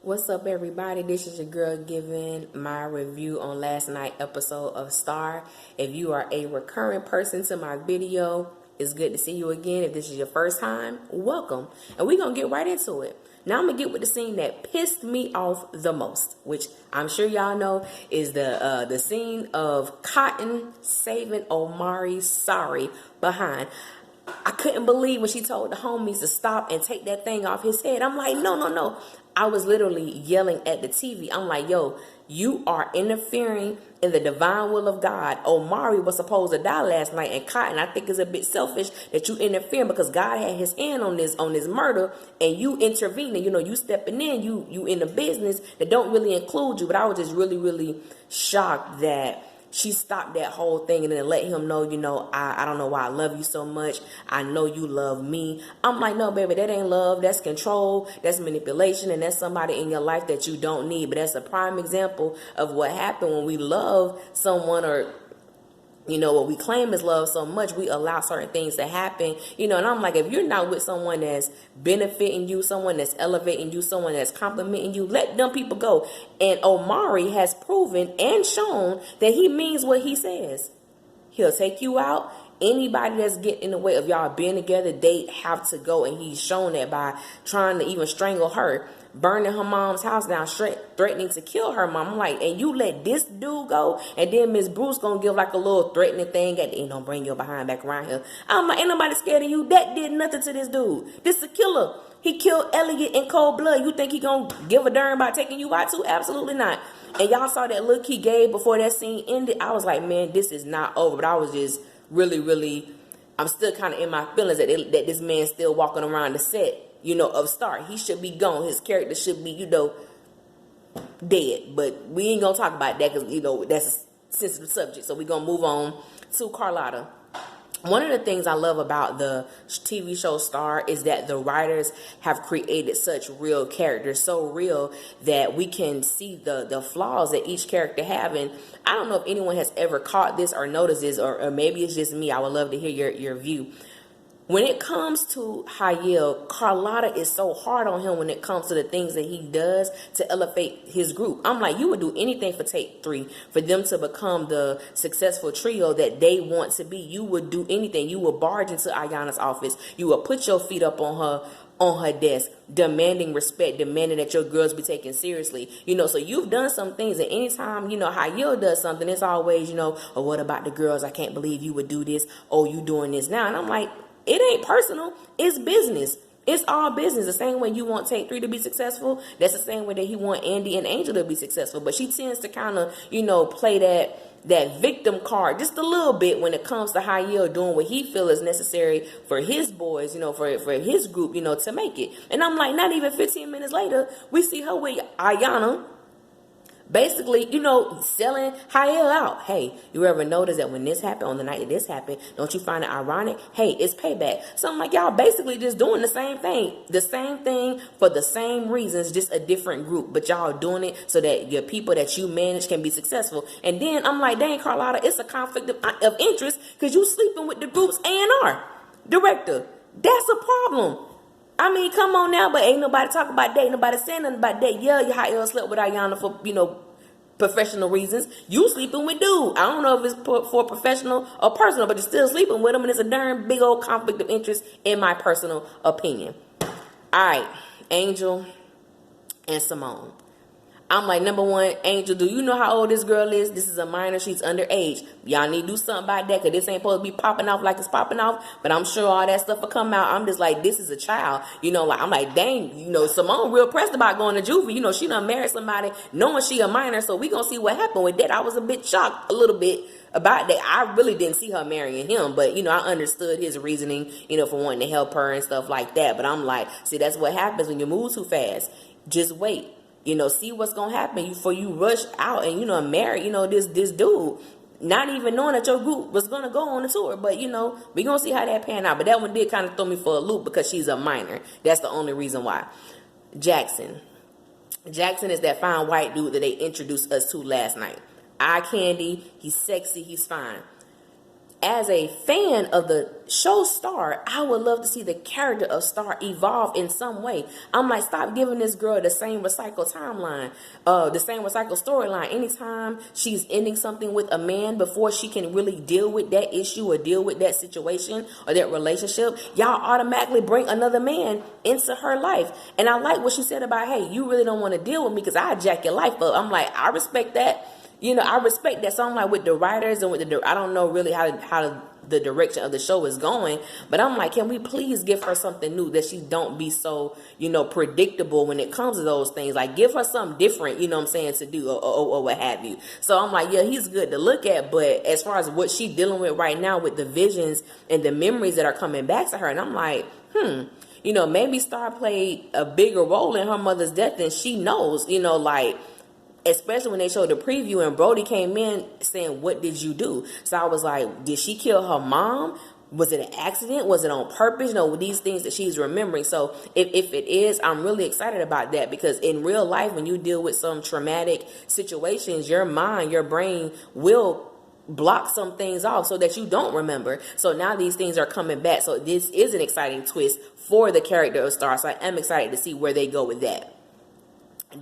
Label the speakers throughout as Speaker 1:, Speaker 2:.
Speaker 1: What's up, everybody? This is your girl giving my review on last night's episode of Star. If you are a recurring person to my video, it's good to see you again. If this is your first time, welcome. And we're going to get right into it. Now I'm going to get with the scene that pissed me off the most, which I'm sure y'all know is the scene of Cotton saving Omari's sorry behind. I couldn't believe when she told the homies to stop and take that thing off his head. I'm like, no, no, no. I was literally yelling at the TV. I'm like, yo, you are interfering in the divine will of God. Omari was supposed to die last night, and Cotton, I think, is a bit selfish that you interfere because God had his hand on this murder, and you intervening. You know, you stepping in, you in a business that don't really include you. But I was just really, really shocked that she stopped that whole thing and then let him know, I don't know why I love you so much. I know you love me. I'm like, no, baby, that ain't love. That's control. That's manipulation. And that's somebody in your life that you don't need. But that's a prime example of what happened when we love someone, or what we claim is love so much, we allow certain things to happen, and I'm like, if you're not with someone that's benefiting you, someone that's elevating you, someone that's complimenting you, let them people go. And Omari has proven and shown that he means what he says. He'll take you out. Anybody that's getting in the way of y'all being together, they have to go. And he's shown that by trying to even strangle her, burning her mom's house down, threatening to kill her mom. I'm like, and you let this dude go, and then Miss Bruce gonna give like a little threatening thing at the end, don't bring your behind back around here. I'm like, ain't nobody scared of you. That did nothing to this dude. This is a killer. He killed Elliot in cold blood. You think he gonna give a darn about taking you out too? Absolutely not. And y'all saw that look he gave before that scene ended. I was like, man, this is not over. But I was just really, really, I'm still kind of in my feelings that this man's still walking around the set, of Star. He should be gone. His character should be, dead. But we ain't gonna talk about that because, that's a sensitive subject. So we're gonna move on to Carlotta. One of the things I love about the TV show Star is that the writers have created such real characters, so real that we can see the flaws that each character have. And I don't know if anyone has ever caught this or noticed this, or maybe it's just me. I would love to hear your view. When it comes to Hayel, Carlotta is so hard on him when it comes to the things that he does to elevate his group. I'm like, you would do anything for Take 3, for them to become the successful trio that they want to be. You would do anything. You would barge into Ayanna's office. You would put your feet up on her desk, demanding respect, demanding that your girls be taken seriously. So you've done some things, and anytime, Hayel does something, it's always, oh, what about the girls? I can't believe you would do this. Oh, you doing this now. And I'm like, it ain't personal. It's business. It's all business. The same way you want Take 3 to be successful, that's the same way that he want Andy and Angel to be successful. But she tends to kind of, play that victim card just a little bit when it comes to Hayel doing what he feels is necessary for his boys, for his group, to make it. And I'm like, not even 15 minutes later, we see her with Ayanna, basically, selling Hayel out. Hey, you ever notice that when this happened, on the night that this happened, don't you find it ironic? Hey, it's payback. So I'm like, y'all basically just doing the same thing. The same thing for the same reasons, just a different group. But y'all doing it so that your people that you manage can be successful. And then I'm like, dang, Carlotta, it's a conflict of interest because you sleeping with the group's A&R director. That's a problem. I mean, come on now, but ain't nobody talk about that. Ain't nobody saying nothing about that. Yeah, Hayel slept with Ayanna for, professional reasons. You sleeping with dude. I don't know if it's for professional or personal, but you're still sleeping with him, and it's a darn big old conflict of interest in my personal opinion. All right, Angel and Simone. I'm like, number one, Angel, do you know how old this girl is? This is a minor. She's underage. Y'all need to do something about that because this ain't supposed to be popping off like it's popping off. But I'm sure all that stuff will come out. I'm just like, this is a child. I'm like, dang, Simone real pressed about going to juvie. She done married somebody knowing she a minor. So we going to see what happened with that. I was a bit shocked a little bit about that. I really didn't see her marrying him. But, I understood his reasoning, for wanting to help her and stuff like that. But I'm like, see, that's what happens when you move too fast. Just wait. See what's going to happen before you rush out and, marry, this dude, not even knowing that your group was going to go on the tour. But, we going to see how that pan out. But that one did kind of throw me for a loop because she's a minor. That's the only reason why. Jackson is that fine white dude that they introduced us to last night. Eye candy. He's sexy. He's fine. as a fan of the show Star, I would love to see the character of Star evolve in some way. I'm like, stop giving this girl the same recycled timeline, the same recycled storyline. Anytime she's ending something with a man before she can really deal with that issue or deal with that situation or that relationship, y'all automatically bring another man into her life. And I like what she said about, hey, you really don't want to deal with me because I jack your life up. I'm like, I respect that. I respect that. So I'm like, with the writers and with I don't know really how the direction of the show is going, but I'm like, can we please give her something new, that she don't be so, predictable when it comes to those things? Like, give her something different, what I'm saying, to do or what have you. So I'm like, yeah, he's good to look at, but as far as what she's dealing with right now with the visions and the memories that are coming back to her, and I'm like, maybe Star played a bigger role in her mother's death than she knows, like, especially when they showed the preview and Brody came in saying, what did you do? So I was like, did she kill her mom? Was it an accident? Was it on purpose? These things that she's remembering. So if it is, I'm really excited about that, because in real life, when you deal with some traumatic situations, your mind, your brain will block some things off so that you don't remember. So now these things are coming back. So this is an exciting twist for the character of Star. So I am excited to see where they go with that.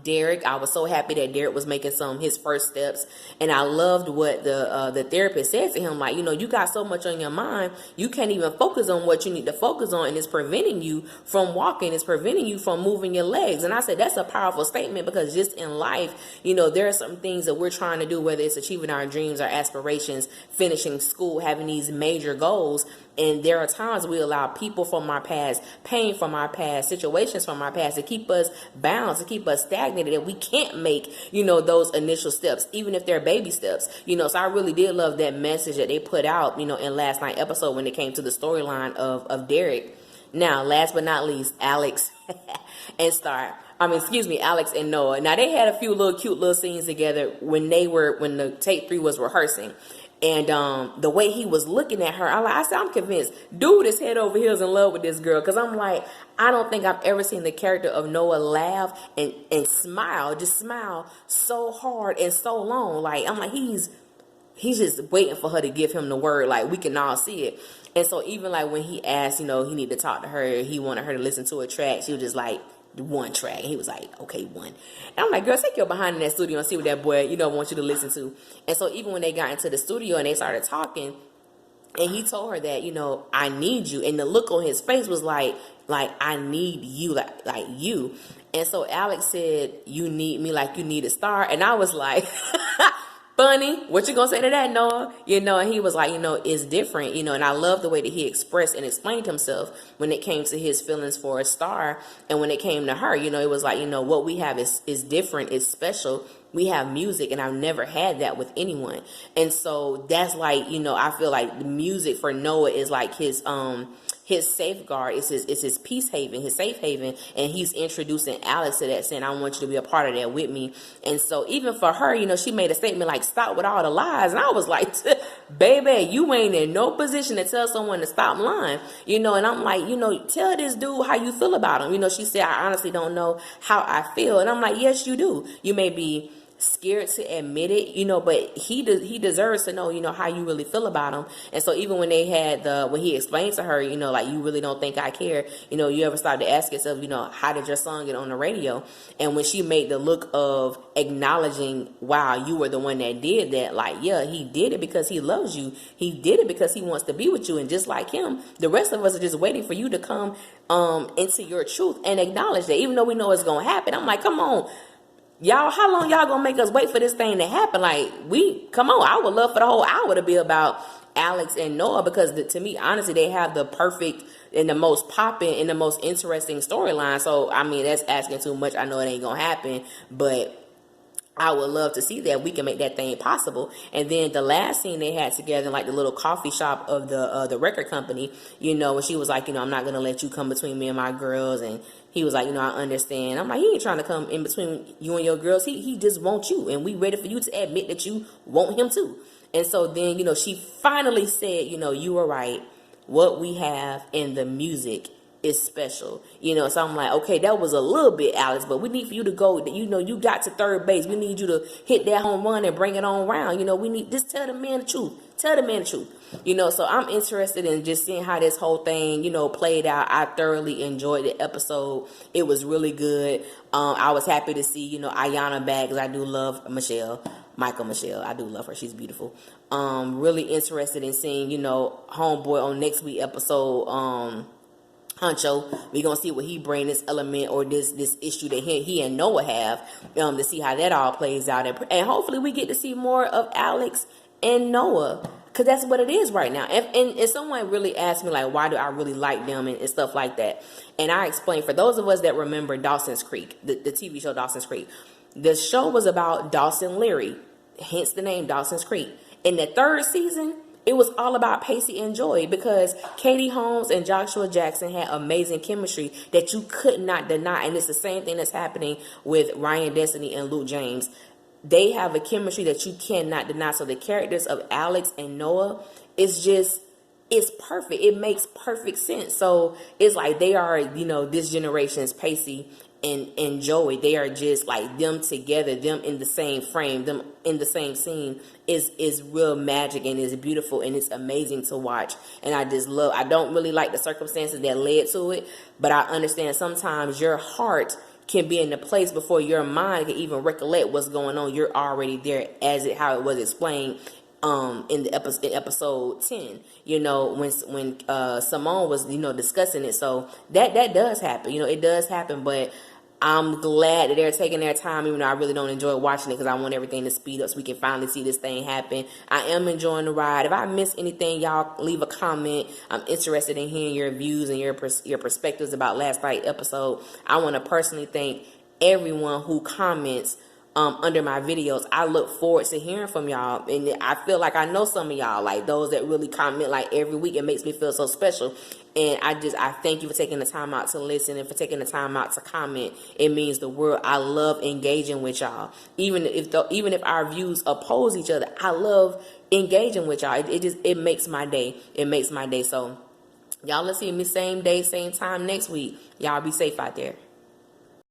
Speaker 1: Derek, I was so happy that Derek was making his first steps, and I loved what the therapist said to him. Like, you got so much on your mind, you can't even focus on what you need to focus on, and it's preventing you from walking, it's preventing you from moving your legs. And I said, that's a powerful statement, because just in life, there are some things that we're trying to do, whether it's achieving our dreams, our aspirations, finishing school, having these major goals. And there are times we allow people from our past, pain from our past, situations from our past to keep us bound, to keep us stagnated, and we can't make, those initial steps, even if they're baby steps. So I really did love that message that they put out, in last night's episode when it came to the storyline of Derek. Now, last but not least, Alex and Alex and Noah. Now, they had a few cute little scenes together when the tape 3 was rehearsing. And the way he was looking at her, I said, I'm convinced dude is head over heels in love with this girl. Because I'm like, I don't think I've ever seen the character of Noah laugh and smile so hard and so long. Like, I'm like, he's just waiting for her to give him the word. Like, we can all see it. And so even like when he asked, he needed to talk to her, he wanted her to listen to a track, she was just like, one track. And he was like, okay, one. And I'm like, girl, take your behind in that studio and see what that boy, wants you to listen to. And so even when they got into the studio and they started talking, and he told her that, I need you. And the look on his face was like I need you, like you. And so Alex said, you need me like you need a Star. And I was like, funny, what you gonna say to that, Noah? And he was like, it's different, and I love the way that he expressed and explained himself when it came to his feelings for a Star. And when it came to her, it was like, what we have is different, it's special. We have music, and I've never had that with anyone. And so that's like, I feel like the music for Noah is like his safeguard, is his peace haven, his safe haven, and he's introducing Alex to that, saying, I want you to be a part of that with me. And so even for her, she made a statement like, stop with all the lies. And I was like, baby, you ain't in no position to tell someone to stop lying, and I'm like, tell this dude how you feel about him. She said, I honestly don't know how I feel. And I'm like, yes, you do. You may be scared to admit it, but he deserves to know, how you really feel about him. And so even when they had when he explained to her, like, you really don't think I care, you ever start to ask yourself, how did your song get on the radio? And when she made the look of acknowledging, wow, you were the one that did that, like, yeah, he did it because he loves you. He did it because he wants to be with you. And just like him, the rest of us are just waiting for you to come into your truth and acknowledge that, even though we know it's gonna happen. I'm like, come on, y'all, how long y'all gonna make us wait for this thing to happen? Like, come on, I would love for the whole hour to be about Alex and Noah, because to me, honestly, they have the perfect and the most popping and the most interesting storyline. So, I mean, that's asking too much. I know it ain't gonna happen, but I would love to see that we can make that thing possible. And then the last scene they had together, like the little coffee shop of the record company, when she was like, I'm not going to let you come between me and my girls. And he was like, I understand. I'm like, he ain't trying to come in between you and your girls. He just wants you. And we ready for you to admit that you want him too. And so then, she finally said, you were right. What we have in the music is special, you know. So I'm like, okay, that was a little bit, Alex, but we need for you to go, you know, you got to third base. We need you to hit that home run and bring it on round. You know, we need, just tell the man the truth. Tell the man the truth. You know, so I'm interested in just seeing how this whole thing, you know, played out. I thoroughly enjoyed the episode. It was really good. I was happy to see, you know, Ayanna back, because I do love Michael Michelle. I do love her. She's beautiful. Really interested in seeing, you know, Homeboy on next week episode, Huncho. We gonna see what he bring, this element or this issue that he and Noah have, to see how that all plays out, and hopefully we get to see more of Alex and Noah, because that's what it is right now. And someone really asked me, like, why do I really like them and stuff like that, and I explained, for those of us that remember Dawson's Creek, the TV show Dawson's Creek, the show was about Dawson Leary, hence the name Dawson's Creek. In the third season, it was all about Pacey and Joy, because Katie Holmes and Joshua Jackson had amazing chemistry that you could not deny. And it's the same thing that's happening with Ryan Destiny and Luke James. They have a chemistry that you cannot deny. So the characters of Alex and Noah is just, it's perfect. It makes perfect sense. So it's like they are, you know, this generation's Pacey and Joey. They are just like them together, them in the same frame, them in the same scene is real magic, and is beautiful, and it's amazing to watch. And I just love, I don't really like the circumstances that led to it, but I understand sometimes your heart can be in the place before your mind can even recollect what's going on. You're already there, how it was explained in the episode 10, you know, when Simone was, you know, discussing it. So that does happen, you know, it does happen. But I'm glad that they're taking their time, even though I really don't enjoy watching it, because I want everything to speed up so we can finally see this thing happen. I am enjoying the ride. If I miss anything, y'all leave a comment. I'm interested in hearing your views and your perspectives about last night's episode. I want to personally thank everyone who comments under my videos. I look forward to hearing from y'all, and I feel like I know some of y'all, like those that really comment like every week. It makes me feel so special, and I thank you for taking the time out to listen and for taking the time out to comment. It means the world. I love engaging with y'all, even if our views oppose each other. I love engaging with y'all. It makes my day. It makes my day. So y'all, let's see me same day, same time next week. Y'all be safe out there.